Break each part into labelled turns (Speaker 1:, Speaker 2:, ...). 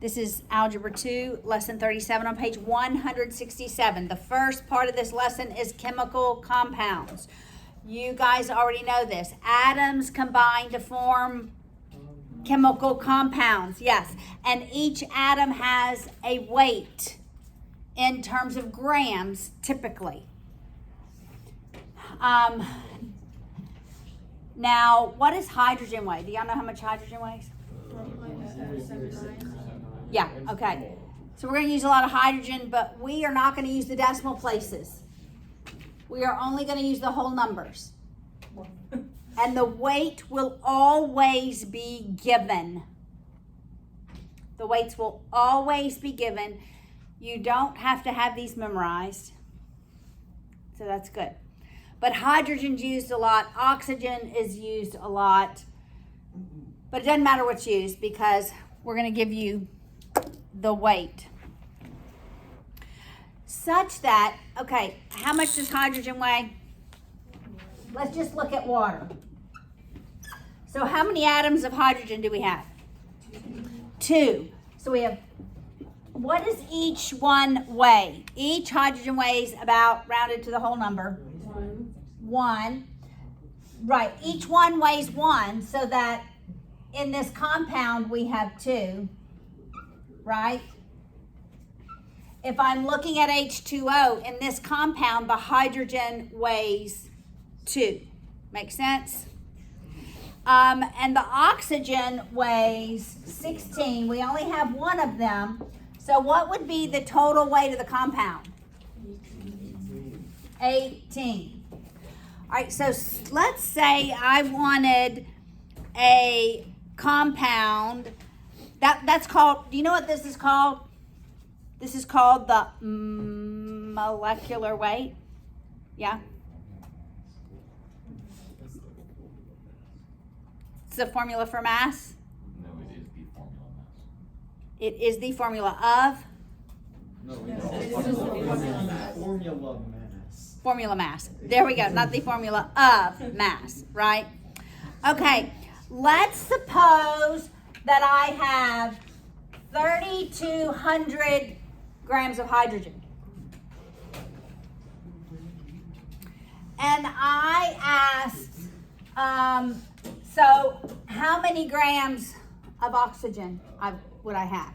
Speaker 1: This is Algebra 2, Lesson 37 on page 167. The first part of this lesson is chemical compounds. You guys already know this. Atoms combine to form chemical compounds, yes. And each atom has a weight in terms of grams, typically. Now, what does hydrogen weigh? Do y'all know how much hydrogen weighs? Yeah, okay. So we're going to use a lot of hydrogen, but we are not going to use the decimal places. We are only going to use the whole numbers. And the weight will always be given. The weights will always be given. You don't have to have these memorized. So that's good. But hydrogen's used a lot. Oxygen is used a lot. But it doesn't matter what's used because we're going to give you the weight. Such that, okay, how much does hydrogen weigh? Let's just look at water. So how many atoms of hydrogen do we have? 2. So we have, what does each one weigh? Each hydrogen weighs about, rounded to the whole number. 1. Right, each one weighs 1, so that in this compound we have 2, right? If I'm looking at H2O, in this compound the hydrogen weighs 2. Make sense? And the oxygen weighs 16. We only have 1 of them. So what would be the total weight of the compound? 18. All right, so let's say I wanted a compound. That's called, do you know what this is called? This is called the molecular weight. Yeah? It's the formula for mass?
Speaker 2: No, it is the formula mass.
Speaker 1: It is the formula of?
Speaker 2: No,
Speaker 3: It's formula mass.
Speaker 1: Formula mass. There we go. Not the formula of mass, right? Okay. Let's suppose that I have 3,200 grams of hydrogen. And I asked, so how many grams of oxygen would I have?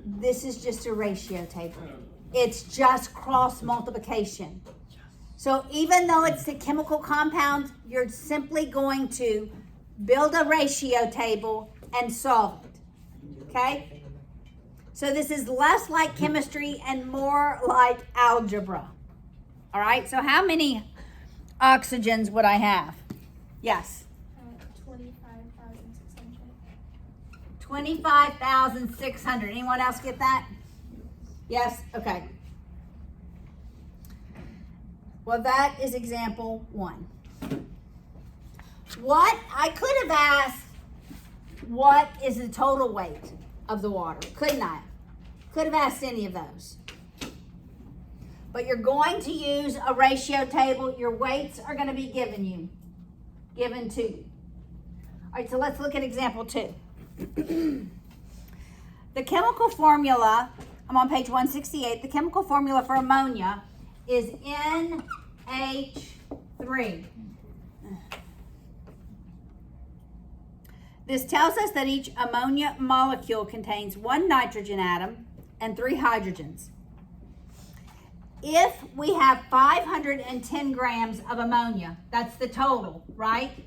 Speaker 1: This is just a ratio table. It's just cross multiplication. So even though it's a chemical compound, you're simply going to build a ratio table and solve it. Okay? So this is less like chemistry and more like algebra. All right? So how many oxygens would I have? Yes.
Speaker 4: 25,600.
Speaker 1: 25,600. Anyone else get that? Yes? Okay. Well, that is example 1. What I could have asked, what is the total weight of the water? Couldn't I? Could have asked any of those. But you're going to use a ratio table. Your weights are going to be given to you. All right, so let's look at example 2. The chemical formula, I'm on page 168. The chemical formula for ammonia is NH3. This tells us that each ammonia molecule contains 1 nitrogen atom and 3 hydrogens. If we have 510 grams of ammonia, that's the total, right?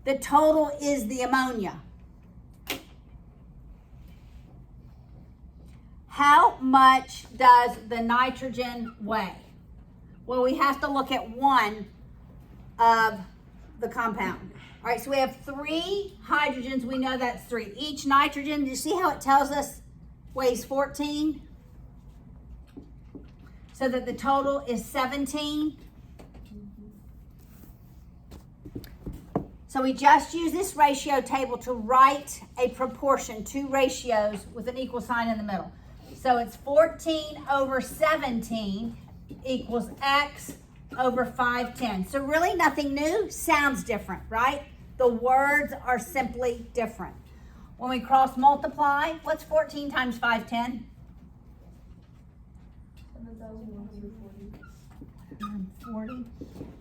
Speaker 1: The total is the ammonia. How much does the nitrogen weigh? Well, we have to look at one of the compound. All right, so we have 3 hydrogens. We know that's 3. Each nitrogen, do you see how it tells us weighs 14? So that the total is 17. So we just use this ratio table to write a proportion, 2 ratios with an equal sign in the middle. So it's 14 over 17 equals X over 510. So really nothing new, sounds different, right? The words are simply different. When we cross multiply, what's 14 times 510? 40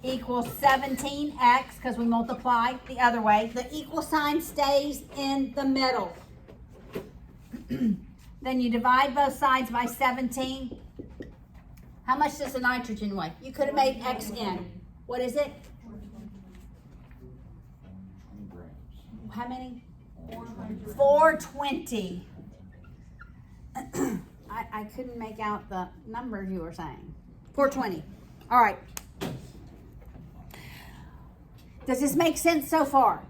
Speaker 1: equals 17x, because we multiply the other way. The equal sign stays in the middle. Then you divide both sides by 17. How much does the nitrogen weigh? You could have made x in. What is it?
Speaker 2: 20 grams.
Speaker 1: How many? 420. I couldn't make out the numbers you were saying. 420. All right. Does this make sense so far?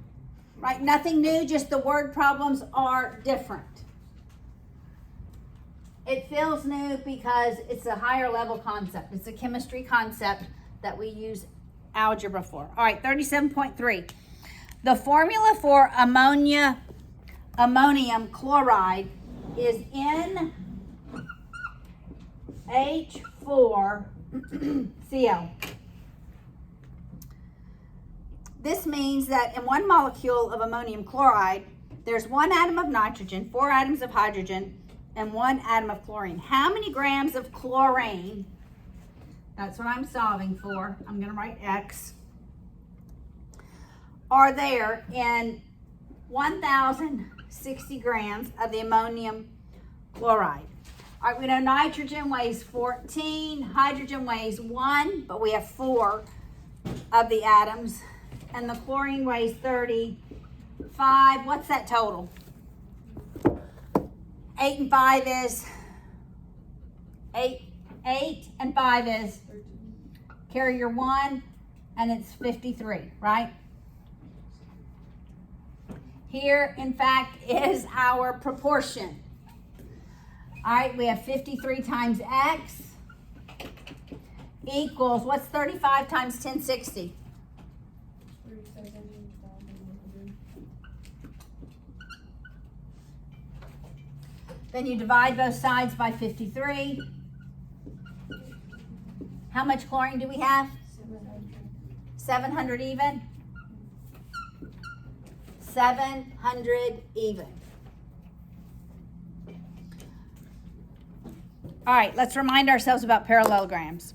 Speaker 1: Right? Nothing new, just the word problems are different. It feels new because it's a higher level concept. It's a chemistry concept that we use algebra for. All right, 37.3. The formula for ammonium chloride is NH4Cl. This means that in one molecule of ammonium chloride, there's 1 atom of nitrogen, 4 atoms of hydrogen, and 1 atom of chlorine. How many grams of chlorine? That's what I'm solving for. I'm going to write X. Are there in 1,060 grams of the ammonium chloride? All right, we know nitrogen weighs 14, hydrogen weighs 1, but we have 4 of the atoms, and the chlorine weighs 35. What's that total? 8 and 5 is 8 and 5 is carry your 1, and it's 53, right? Here, in fact, is our proportion. All right, we have 53 times X equals, what's 35 times 1060? Then you divide both sides by 53. How much chlorine do we have? 700 even? 700 even. All right, let's remind ourselves about parallelograms.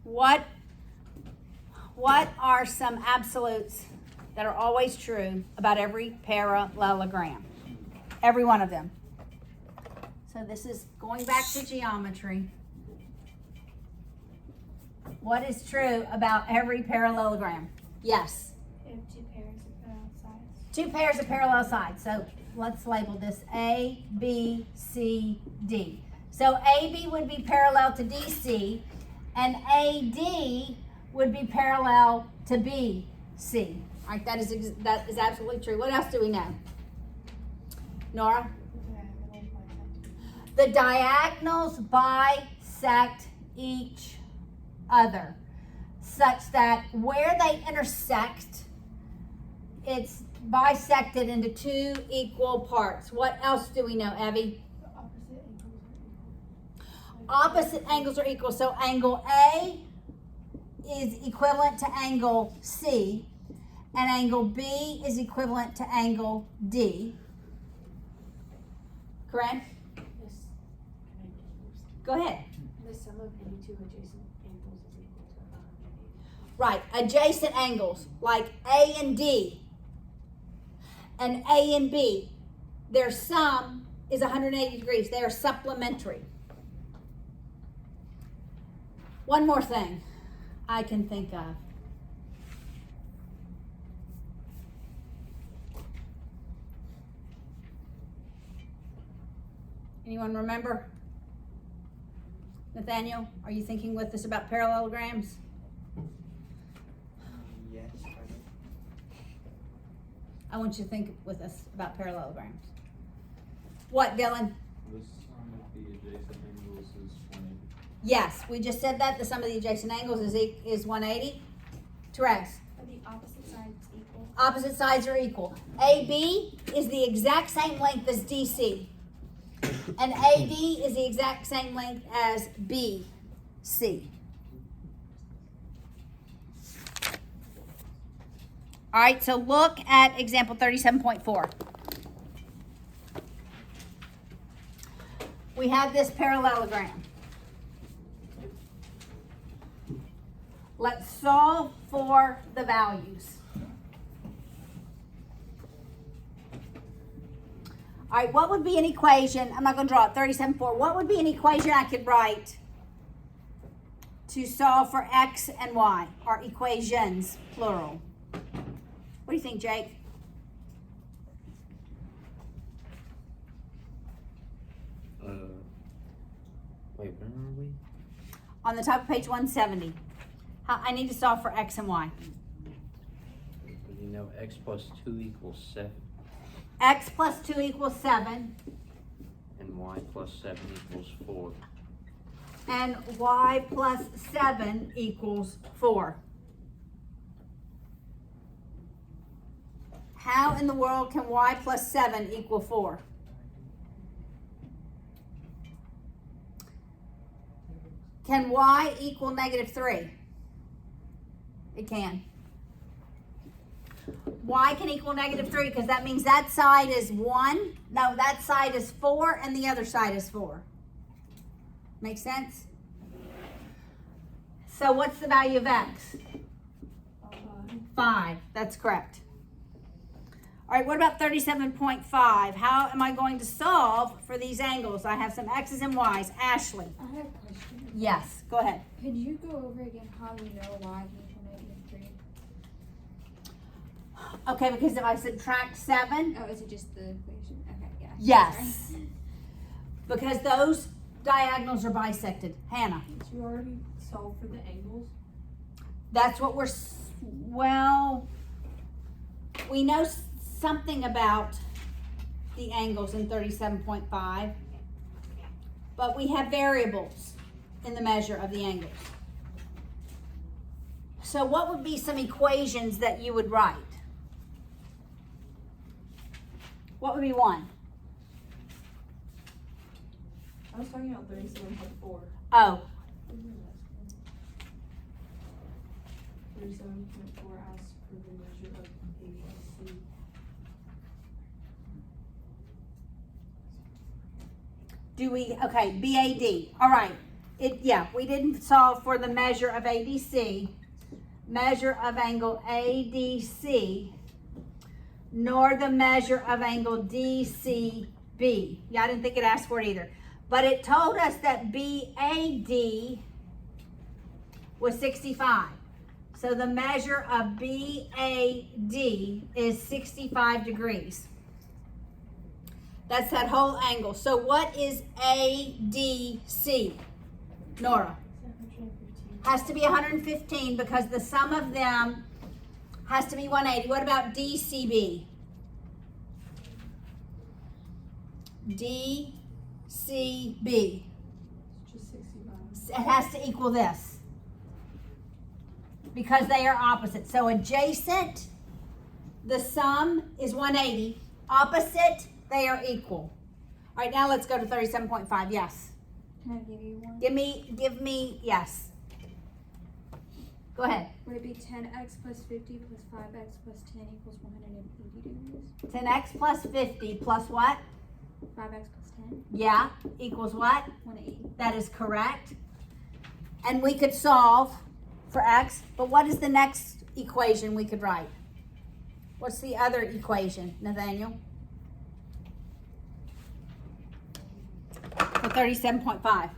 Speaker 1: What are some absolutes that are always true about every parallelogram? Every one of them. So this is going back to geometry. What is true about every parallelogram? Yes?
Speaker 4: We have 2 pairs of parallel sides.
Speaker 1: 2 pairs of parallel sides. So let's label this A, B, C, D. So AB would be parallel to DC, and AD would be parallel to BC. All right, that is absolutely true. What else do we know? Nora? The diagonals bisect each other such that where they intersect, it's bisected into 2 equal parts. What else do we know, Evie? Opposite angles are equal. So angle A is equivalent to angle C, and angle B is equivalent to angle D. Correct?
Speaker 4: Yes.
Speaker 1: Go ahead.
Speaker 4: The sum of any 2 adjacent angles is equal to 180.
Speaker 1: Right, adjacent angles, like A and D, and A and B, their sum is 180 degrees. They are supplementary. One more thing I can think of. Anyone remember? Nathaniel, are you thinking with us about parallelograms?
Speaker 3: Yes.
Speaker 1: I want you to think with us about parallelograms. What, Dylan?
Speaker 2: The sum of the adjacent angles is 180.
Speaker 1: Yes, we just said that. The sum of the adjacent angles is 180. Therese?
Speaker 4: Are the opposite sides equal?
Speaker 1: Opposite sides are equal. AB is the exact same length as DC. And AD is the exact same length as BC. All right, so look at example 37.4. we have this parallelogram. Let's solve for the values. All right, what would be an equation? I'm not going to draw it, 37.4. What would be an equation I could write to solve for x and y, or equations, plural? What do you think, Jake?
Speaker 5: Wait, where are we?
Speaker 1: On the top of page 170. I need to solve for x and y.
Speaker 5: You know, x plus 2 equals 7,
Speaker 1: X plus 2 equals 7,
Speaker 5: and y plus 7 equals 4.
Speaker 1: and y plus 7 equals 4. How in the world can y plus 7 equal 4? Can y equal -3? It can. Y can equal -3 because that means that side is 1. No, that side is 4 and the other side is 4. Make sense? So what's the value of x? 5. That's correct. All right, what about 37.5? How am I going to solve for these angles? I have some x's and y's. Ashley.
Speaker 4: I have a question.
Speaker 1: Yes, go ahead.
Speaker 4: Could you go over again how we know y can equal -3?
Speaker 1: Okay, because if I subtract 7,
Speaker 4: Oh, is it just the equation? Okay, yeah.
Speaker 1: yes.
Speaker 4: Sorry.
Speaker 1: Because those diagonals are bisected. Hannah.
Speaker 6: Did you already solve for the angles?
Speaker 1: That's what well, we know something about the angles in 37.5, but we have variables in the measure of the angles. So what would be some equations that you would write? What would be one?
Speaker 6: I was talking about 37.4.
Speaker 1: Oh,
Speaker 6: 37.4 asks for the measure of A and C.
Speaker 1: do we, okay, BAD. All right. Yeah, we didn't solve for the measure of ADC, measure of angle ADC, nor the measure of angle DCB. Yeah, I didn't think it asked for it either. But it told us that BAD was 65. So the measure of BAD is 65 degrees. That's that whole angle. So what is ADC? Nora.
Speaker 6: 115.
Speaker 1: Has to be 115 because the sum of them has to be 180. What about DCB? DCB.
Speaker 6: It's just 65.
Speaker 1: It has to equal this because they are opposite. So adjacent, the sum is 180. Opposite, they are equal. All right, now let's go to 37.5. Yes.
Speaker 4: Can I give you one?
Speaker 1: Give me, yes. Go ahead.
Speaker 4: Would it be 10x plus 50 plus 5x plus 10 equals 180 degrees?
Speaker 1: 10x plus 50 plus what?
Speaker 4: 5x plus 10,
Speaker 1: Yeah, equals what?
Speaker 4: 180.
Speaker 1: That is correct. And we could solve for x, but what is the next equation we could write? What's the other equation, Nathaniel? For 37.5.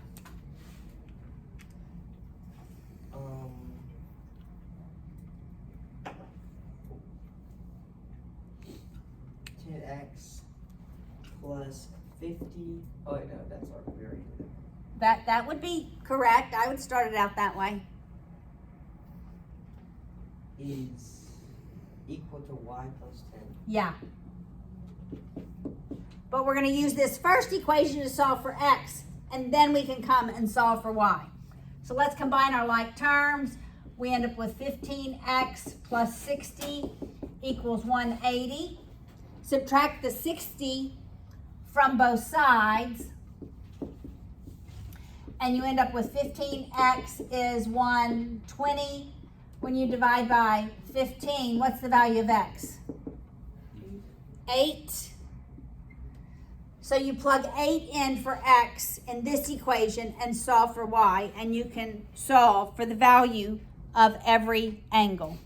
Speaker 3: 10x plus 50. Oh, wait, no, that's already we already did
Speaker 1: That would be correct. I would start it out that way.
Speaker 3: that. Is equal to y plus 10.
Speaker 1: Yeah. But we're going to use this first equation to solve for x, and then we can come and solve for y. So let's combine our like terms. We end up with 15x plus 60 equals 180. Subtract the 60 from both sides, and you end up with 15x is 120. When you divide by 15, what's the value of x? 8. So you plug 8 in for x in this equation and solve for y, and you can solve for the value of every angle.